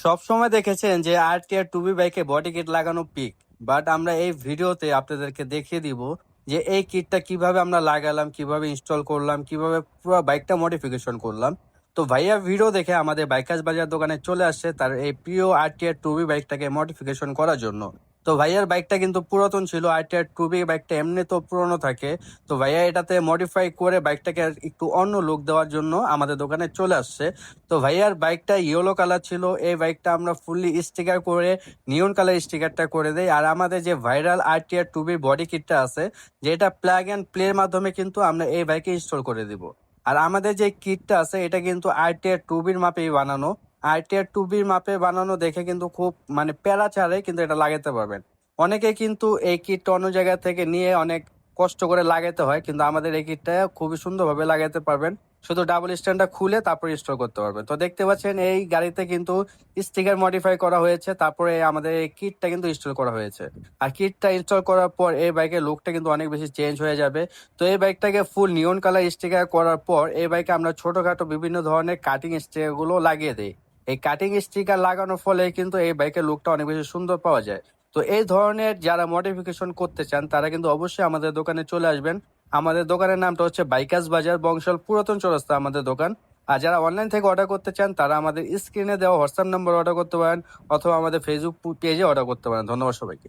সব সময় দেখেছেন যে আরটিআর টুবি বাইকে বডি কিট লাগানো পিক, বাট আমরা এই ভিডিওতে আপনাদেরকে দেখিয়ে দিব যে এই কিটটা কিভাবে আমরা লাগালাম, কিভাবে ইনস্টল করলাম, কিভাবে পুরো বাইকটা মডিফিকেশন করলাম। তো ভাইয়া ভিডিও দেখে আমাদের বাইকার্স বাজার দোকানে চলে আসছে তার এই প্রিয় আরটিআর টুবি বাইকটাকে মডিফিকেশন করার জন্য। তো ভাইয়ার বাইকটা কিন্তু পুরাতন ছিল, আরটিআর টুবি বাইকটা এমনি তো পুরনো থাকে। তো ভাইয়া এটাতে মডিফাই করে বাইকটাকে একটু অন্য লুক দেওয়ার জন্য আমাদের দোকানে চলে আসছে। তো ভাইয়ার বাইকটা ইয়েলো কালার ছিল, এই বাইকটা আমরা ফুললি স্টিকার করে নিয়ন কালার স্টিকারটা করে দেই। আর আমাদের যে ভাইরাল আরটিআর টুবি বডি কিটটা আছে, যেটা প্লাগ অ্যান্ড প্লের মাধ্যমে কিন্তু আমরা এই বাইকে ইনস্টল করে দিব। আর আমাদের যে কিটটা আছে এটা কিন্তু আরটিআর টুবির মাপেই বানানো। আরটিআর টুবির মাপে বানানো দেখে কিন্তু খুব মানে প্যারা ছাড়ে কিন্তু এটা লাগাতে পারবেন। অনেকে কিন্তু এই কিটটা অন্য জায়গা থেকে নিয়ে অনেক কষ্ট করে লাগাতে হয়, কিন্তু আমাদের এই কিটটা খুবই সুন্দরভাবে লাগাতে পারবেন। শুধু ডাবল স্ট্যান্ডটা খুলে তারপর ইনস্টল করতে পারবেন। তো দেখতে পাচ্ছেন এই গাড়িতে কিন্তু স্টিকার মডিফাই করা হয়েছে, তারপরে আমাদের এই কিটটা কিন্তু ইনস্টল করা হয়েছে। আর কিটটা ইনস্টল করার পর এই বাইকের লুকটা কিন্তু অনেক বেশি চেঞ্জ হয়ে যাবে। তো এই বাইকটাকে ফুল নিয়ন কালার স্টিকার করার পর এই বাইকে আমরা ছোটখাটো বিভিন্ন ধরনের কাটিং স্টিকার গুলো লাগিয়ে দিই। এই কাটিং স্টিকার লাগানোর ফলে কিন্তু এই বাইকের লুকটা অনেক বেশি সুন্দর পাওয়া যায়। তো এই ধরনের যারা মডিফিকেশন করতে চান তারা কিন্তু অবশ্যই আমাদের দোকানে চলে আসবেন। আমাদের দোকানের নামটা হচ্ছে বাইকার্স বাজার, বংশাল পুরাতন চৌরাস্তা আমাদের দোকান। আর যারা অনলাইন থেকে অর্ডার করতে চান তারা আমাদের স্ক্রিনে দেওয়া হোয়াটসঅ্যাপ নাম্বার অর্ডার করতে পারেন, অথবা আমাদের ফেসবুক পেজে অর্ডার করতে পারেন। ধন্যবাদ সবাইকে।